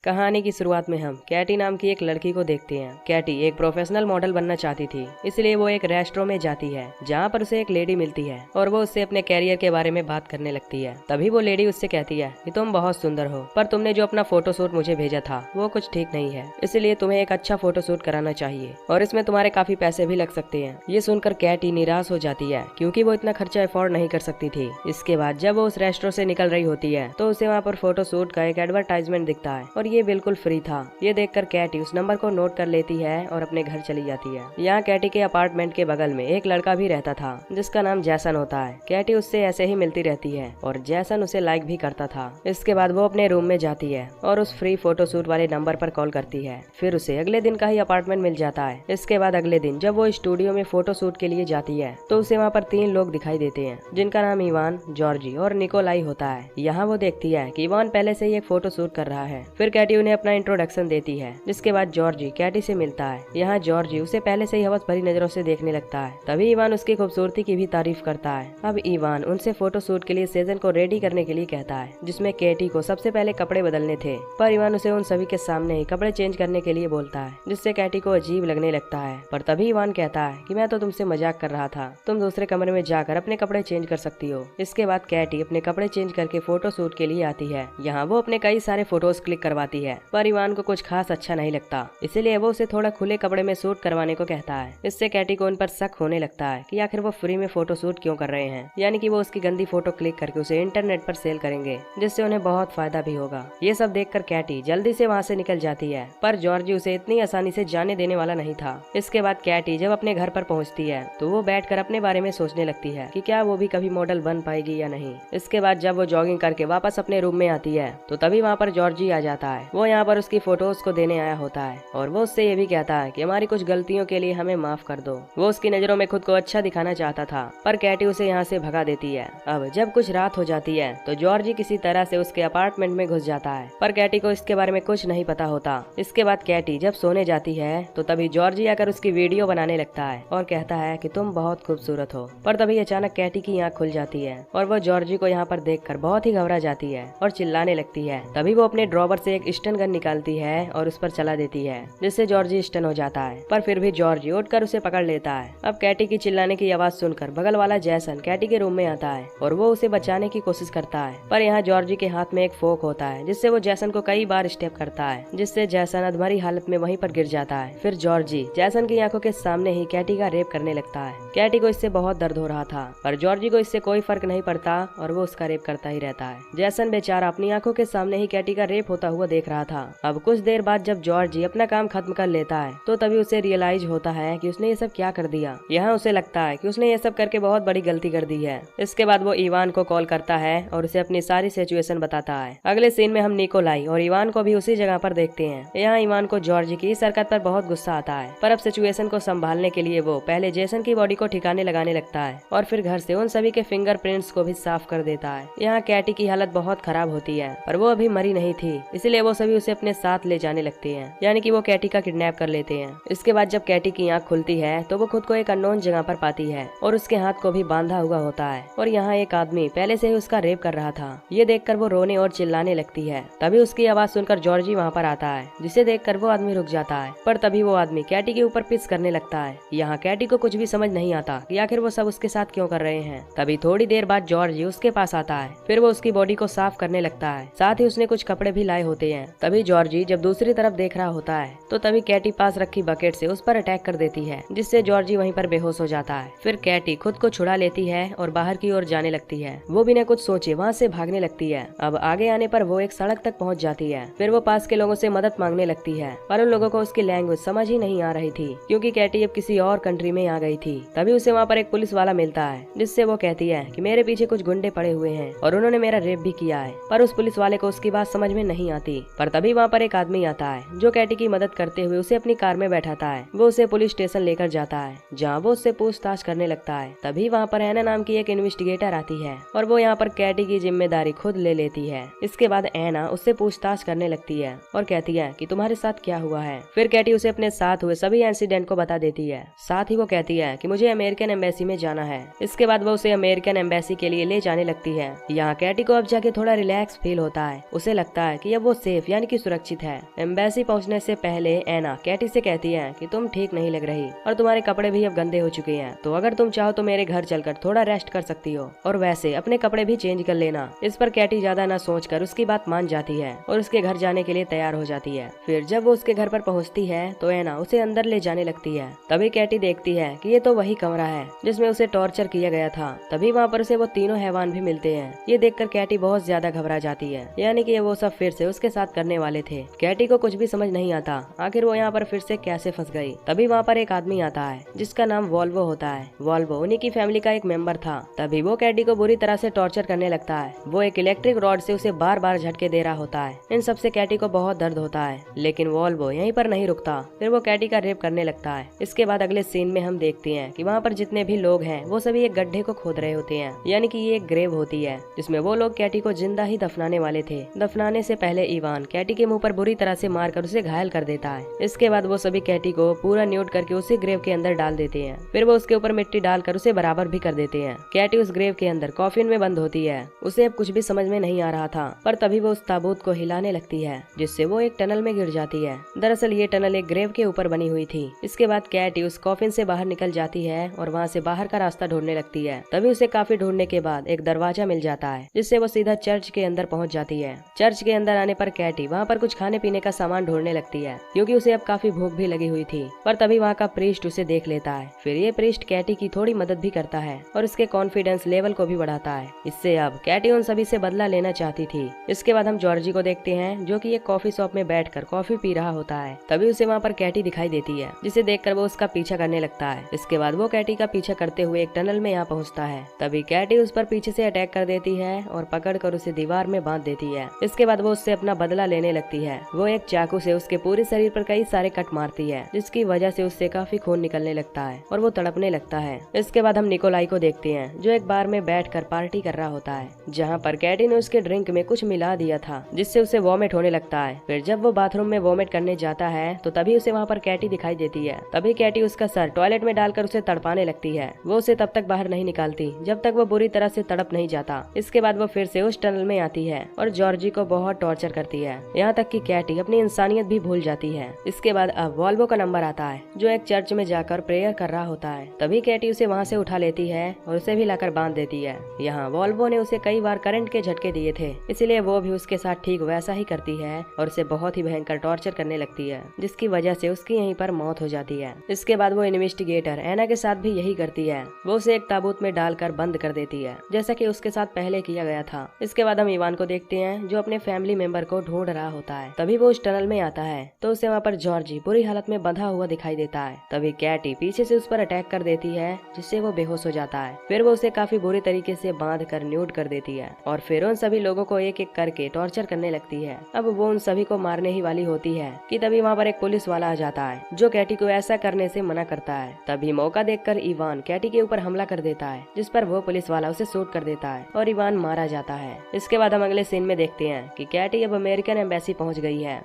कहानी की शुरुआत में हम कैटी नाम की एक लड़की को देखते हैं। कैटी एक प्रोफेशनल मॉडल बनना चाहती थी, इसलिए वो एक रेस्टोरेंट में जाती है जहाँ पर उसे एक लेडी मिलती है और वो उससे अपने कैरियर के बारे में बात करने लगती है। तभी वो लेडी उससे कहती है कि तुम बहुत सुंदर हो, पर तुमने जो अपना फोटो शूट मुझे भेजा था वो कुछ ठीक नहीं है, इसलिए तुम्हें एक अच्छा फोटो शूट कराना चाहिए और इसमें तुम्हारे काफी पैसे भी लग सकते हैं। ये सुनकर कैटी निराश हो जाती है क्योंकि वो इतना खर्चा अफोर्ड नहीं कर सकती थी। इसके बाद जब वो उस रेस्टोरेंट से निकल रही होती है तो उसे वहाँ पर फोटो शूट का एक एडवर्टाइजमेंट दिखता है और ये बिल्कुल फ्री था। ये देखकर कैटी उस नंबर को नोट कर लेती है और अपने घर चली जाती है। यहाँ कैटी के अपार्टमेंट के बगल में एक लड़का भी रहता था जिसका नाम जैसन होता है। कैटी उससे ऐसे ही मिलती रहती है और जैसन उसे लाइक भी करता था। इसके बाद वो अपने रूम में जाती है और उस फ्री फोटो शूट वाले नंबर पर कॉल करती है। फिर उसे अगले दिन का ही अपार्टमेंट मिल जाता है। इसके बाद अगले दिन जब वो स्टूडियो में फोटो शूट के लिए जाती है तो उसे वहाँ पर 3 लोग दिखाई देते हैं जिनका नाम इवान, जॉर्जी और निकोलाई होता है। यहाँ वो देखती है कि इवान पहले से ही एक फोटो शूट कर रहा है। फिर कैटी उन्हें अपना इंट्रोडक्शन देती है, जिसके बाद जॉर्जी कैटी से मिलता है। यहाँ जॉर्जी उसे पहले से ही हवस भरी नजरों से देखने लगता है। तभी इवान उसकी खूबसूरती की भी तारीफ करता है। अब इवान उनसे फोटो शूट के लिए सेजन को रेडी करने के लिए कहता है, जिसमें कैटी को सबसे पहले कपड़े बदलने थे, पर इवान उसे उन सभी के सामने ही कपड़े चेंज करने के लिए बोलता है, जिससे कैटी को अजीब लगने लगता है। पर तभी इवान कहता है कि मैं तो तुमसे मजाक कर रहा था, तुम दूसरे कमरे में जाकर अपने कपड़े चेंज कर सकती हो। इसके बाद कैटी अपने कपड़े चेंज करके फोटो शूट के लिए आती है। यहाँ वो अपने कई सारे फोटोज क्लिक करवाती है, पर इवान को कुछ खास अच्छा नहीं लगता, इसीलिए वो उसे थोड़ा खुले कपड़े में शूट करवाने को कहता है। इससे कैटी को उन पर शक होने लगता है कि आखिर वो फ्री में फोटो शूट क्यों कर रहे हैं, यानी कि वो उसकी गंदी फोटो क्लिक करके उसे इंटरनेट पर सेल करेंगे, जिससे उन्हें बहुत फायदा भी होगा। ये सब देखकर कैटी जल्दी से वहाँ से निकल जाती है, पर जॉर्जी उसे इतनी आसानी से जाने देने वाला नहीं था। इसके बाद कैटी जब अपने घर पर पहुँचती है तो वो बैठकर अपने बारे में सोचने लगती है कि क्या वो भी कभी मॉडल बन पाएगी या नहीं। इसके बाद जब वो जॉगिंग करके वापस अपने रूम में आती है तो तभी वहाँ पर जॉर्जी आ जाता है। वो यहाँ पर उसकी फोटोज को देने आया होता है और वो उससे ये भी कहता है कि हमारी कुछ गलतियों के लिए हमें माफ कर दो। वो उसकी नजरों में खुद को अच्छा दिखाना चाहता था, पर कैटी उसे यहाँ से भगा देती है। अब जब कुछ रात हो जाती है तो जॉर्जी किसी तरह से उसके अपार्टमेंट में घुस जाता है, पर कैटी को इसके बारे में कुछ नहीं पता होता। इसके बाद कैटी जब सोने जाती है तो तभी जॉर्जी आकर उसकी वीडियो बनाने लगता है और कहता है कि तुम बहुत खूबसूरत हो। पर तभी अचानक कैटी की आँख खुल जाती है और वो जॉर्जी को यहाँ पर देखकर बहुत ही घबरा जाती है और चिल्लाने लगती है। तभी वो अपने ड्रॉवर से एक स्टन गन निकालती है और उस पर चला देती है, जिससे जॉर्जी स्टन हो जाता है। पर फिर भी जॉर्जी उठकर उसे पकड़ लेता है। अब कैटी की चिल्लाने की आवाज सुनकर बगल वाला जैसन कैटी के रूम में आता है और वो उसे बचाने की कोशिश करता है, पर यहाँ जॉर्जी के हाथ में एक फोक होता है, जिससे वो जैसन को कई बार स्टेप करता है, जिससे जैसन अधमरी हालत में वहीं पर गिर जाता है। फिर जॉर्जी जैसन की आंखों के सामने ही कैटी का रेप करने लगता है। कैटी को इससे बहुत दर्द हो रहा था, पर जॉर्जी को इससे कोई फर्क नहीं पड़ता और वो उसका रेप करता ही रहता है। जैसन बेचारा अपनी आंखों के सामने ही कैटी का रेप होता हुआ देख रहा था। अब कुछ देर बाद जब जॉर्जी अपना काम खत्म कर लेता है तो तभी उसे रियलाइज होता है कि उसने ये सब क्या कर दिया। यहाँ उसे लगता है कि उसने ये सब करके बहुत बड़ी गलती कर दी है। इसके बाद वो इवान को कॉल करता है और उसे अपनी सारी सिचुएशन बताता है। अगले सीन में हम निकोलाई और इवान को भी उसी जगह पर देखते हैं। यहाँ इवान को जॉर्जी की इस हरकत पर बहुत गुस्सा आता है, पर अब सिचुएशन को संभालने के लिए वो पहले जैसन की बॉडी को ठिकाने लगाने लगता है और फिर घर से उन सभी के फिंगरप्रिंट्स को भी साफ कर देता है। यहाँ कैटी की हालत बहुत खराब होती है, पर वो अभी मरी नहीं थी, इसलिए वो सभी उसे अपने साथ ले जाने लगते हैं, यानी कि वो कैटी का किडनैप कर लेते हैं। इसके बाद जब कैटी की आंख खुलती है तो वो खुद को एक अननोन जगह पर पाती है और उसके हाथ को भी बांधा हुआ होता है और यहाँ एक आदमी पहले से ही उसका रेप कर रहा था। ये देखकर वो रोने और चिल्लाने लगती है। तभी उसकी आवाज सुनकर जॉर्जी वहाँ पर आता है, जिसे देखकर वो आदमी रुक जाता है, पर तभी वो आदमी कैटी के ऊपर पिस करने लगता है। यहाँ कैटी को कुछ भी समझ नहीं आता कि आखिर वो सब उसके साथ क्यों कर रहे हैं। तभी थोड़ी देर बाद जॉर्जी उसके पास आता है, फिर वो उसकी बॉडी को साफ करने लगता है, साथ ही उसने कुछ कपड़े भी लाए होते हैं। तभी जॉर्जी जब दूसरी तरफ देख रहा होता है तो तभी कैटी पास रखी बकेट से उस पर अटैक कर देती है, जिससे जॉर्जी वहीं पर बेहोश हो जाता है। फिर कैटी खुद को छुड़ा लेती है और बाहर की ओर जाने लगती है। वो बिना कुछ सोचे वहाँ से भागने लगती है। अब आगे आने पर वो एक सड़क तक पहुँच जाती है। फिर वो पास के लोगों से मदद मांगने लगती है, पर उन लोगों को उसकी लैंग्वेज समझ ही नहीं आ रही थी, क्योंकि कैटी अब किसी और कंट्री में आ गई थी। तभी उसे वहाँ पर एक पुलिस वाला मिलता है, जिससे वो कहती है कि मेरे पीछे कुछ गुंडे पड़े हुए हैं और उन्होंने मेरा रेप भी किया है। पर उस पुलिस वाले को उसकी बात समझ में नहीं आती। पर तभी वहाँ पर एक आदमी आता है जो कैटी की मदद करते हुए उसे अपनी कार में बैठाता है। वो उसे पुलिस स्टेशन लेकर जाता है, जहाँ वो उससे पूछताछ करने लगता है। तभी वहाँ पर एना नाम की एक इन्वेस्टिगेटर आती है और वो यहाँ पर कैटी की जिम्मेदारी खुद ले लेती है। इसके बाद एना उससे पूछताछ करने लगती है और कहती है कि तुम्हारे साथ क्या हुआ है। फिर कैटी उसे अपने साथ हुए सभी इंसिडेंट को बता देती है। साथ ही वो कहती है कि मुझे अमेरिकन एम्बेसी में जाना है। इसके बाद वो उसे अमेरिकन एम्बेसी के लिए ले जाने लगती है। यहाँ कैटी को अब जाके थोड़ा रिलैक्स फील होता है। उसे लगता है कि अब वो सेफ सेफ यानी कि सुरक्षित है। एम्बेसी पहुंचने से पहले एना कैटी से कहती है कि तुम ठीक नहीं लग रही और तुम्हारे कपड़े भी अब गंदे हो चुके हैं, तो अगर तुम चाहो तो मेरे घर चलकर थोड़ा रेस्ट कर सकती हो और वैसे अपने कपड़े भी चेंज कर लेना। इस पर कैटी ज्यादा न सोचकर उसकी बात मान जाती है और उसके घर जाने के लिए तैयार हो जाती है। फिर जब वो उसके घर पर पहुंचती है तो एना उसे अंदर ले जाने लगती है। तभी कैटी देखती है कि ये तो वही कमरा है जिसमें उसे टॉर्चर किया गया था। तभी वहाँ पर उसे वो तीनों हैवान भी मिलते हैं। ये देखकर कैटी बहुत ज्यादा घबरा जाती है, यानी कि वो सब फिर से उसके साथ करने वाले थे। कैटी को कुछ भी समझ नहीं आता आखिर वो यहाँ पर फिर से कैसे फंस गई। तभी वहाँ पर एक आदमी आता है जिसका नाम वॉल्वो होता है। वॉल्वो उन्हीं की फैमिली का एक मेंबर था। तभी वो कैटी को बुरी तरह से टॉर्चर करने लगता है। वो एक इलेक्ट्रिक रॉड से उसे बार बार झटके दे रहा होता है। इन सबसे कैटी को बहुत दर्द होता है, लेकिन वॉल्वो यहीं पर नहीं रुकता। फिर वो कैटी का रेप करने लगता है। इसके बाद अगले सीन में हम देखते हैं कि वहाँ पर जितने भी लोग हैं वो सभी एक गड्ढे को खोद रहे होते हैं, यानी कि ये एक ग्रेव होती है जिसमें वो लोग कैटी को जिंदा ही दफनाने वाले थे। दफनाने से पहले इवान कैटी के मुंह पर बुरी तरह से मारकर उसे घायल कर देता है। इसके बाद वो सभी कैटी को पूरा न्यूड करके उसे ग्रेव के अंदर डाल देते हैं। फिर वो उसके ऊपर मिट्टी डालकर उसे बराबर भी कर देते हैं। कैटी उस ग्रेव के अंदर कॉफिन में बंद होती है। उसे अब कुछ भी समझ में नहीं आ रहा था, पर तभी वो उस ताबूत को हिलाने लगती है जिससे वो एक टनल में गिर जाती है। दरअसल ये टनल एक ग्रेव के ऊपर बनी हुई थी। इसके बाद कैटी उस कॉफिन से बाहर निकल जाती है और वहाँ से बाहर का रास्ता ढूंढने लगती है। तभी उसे काफी ढूंढने के बाद एक दरवाजा मिल जाता है जिससे वो सीधा चर्च के अंदर पहुंच जाती है। चर्च के अंदर आने पर कैटी वहाँ पर कुछ खाने पीने का सामान ढूंढने लगती है क्योंकि उसे अब काफी भूख भी लगी हुई थी। पर तभी वहाँ का प्रीस्ट उसे देख लेता है। फिर ये प्रीस्ट कैटी की थोड़ी मदद भी करता है और उसके कॉन्फिडेंस लेवल को भी बढ़ाता है। इससे अब कैटी उन सभी से बदला लेना चाहती थी। इसके बाद हम जॉर्जी को देखते हैं जो कि एक कॉफी शॉप में बैठकर कॉफी पी रहा होता है। तभी उसे वहाँ पर कैटी दिखाई देती है जिसे देखकर वो उसका पीछा करने लगता है। इसके बाद वो कैटी का पीछा करते हुए एक टनल में यहाँ पहुँचता है। तभी कैटी उस पर पीछे से अटैक कर देती है और पकड़कर उसे दीवार में बांध देती है। इसके बाद वो उससे अपना बदला लेने लगती है। वो एक चाकू से उसके पूरे शरीर पर कई सारे कट मारती है जिसकी वजह से उससे काफी खून निकलने लगता है और वो तड़पने लगता है। इसके बाद हम निकोलाई को देखते हैं जो एक बार में बैठकर पार्टी कर रहा होता है जहाँ पर कैटी ने उसके ड्रिंक में कुछ मिला दिया था जिससे उसे वॉमिट होने लगता है। फिर जब वो बाथरूम में वॉमिट करने जाता है तो तभी उसे वहाँ पर कैटी दिखाई देती है। तभी कैटी उसका सर टॉयलेट में डालकर उसे तड़पाने लगती है। वो उसे तब तक बाहर नहीं निकालती जब तक वो बुरी तरह से तड़प नहीं जाता। इसके बाद वो फिर से उस टनल में आती है और जॉर्जी को बहुत टॉर्चर करती है, यहाँ तक कि कैटी अपनी इंसानियत भी भूल जाती है। इसके बाद अब वॉल्वो का नंबर आता है जो एक चर्च में जाकर प्रेयर कर रहा होता है। तभी कैटी उसे वहाँ से उठा लेती है और उसे भी लाकर बांध देती है। यहाँ वॉल्वो ने उसे कई बार करंट के झटके दिए थे, इसलिए वो भी उसके साथ ठीक वैसा ही करती है और उसे बहुत ही भयंकर टॉर्चर करने लगती है जिसकी वजह से उसकी यहीं पर मौत हो जाती है। इसके बाद वो इन्वेस्टिगेटर एना के साथ भी यही करती है। वो उसे एक ताबूत में डालकर बंद कर देती है जैसा कि उसके साथ पहले किया गया था। इसके बाद हम इवान को देखते हैं जो अपने फैमिली मेंबर को ढूंढ रहा होता है। तभी वो उस टनल में आता है तो उसे वहाँ पर जॉर्जी बुरी हालत में बंधा हुआ दिखाई देता है। तभी कैटी पीछे से उस पर अटैक कर देती है जिससे वो बेहोश हो जाता है। फिर वो उसे काफी बुरी तरीके से बांध कर न्यूड कर देती है और फिर उन सभी लोगों को एक एक करके टॉर्चर करने लगती है। अब वो उन सभी को मारने ही वाली होती है कि तभी वहाँ पर एक पुलिस वाला आ जाता है जो कैटी को ऐसा करने से मना करता है। तभी मौका देखकर इवान कैटी के ऊपर हमला कर देता है जिस पर वो पुलिस वाला उसे शूट कर देता है और इवान मारा जाता है। इसके बाद हम अगले सीन में देखते हैं कि कैटी अब अमेरिकन एम्बेसी पहुंच गई है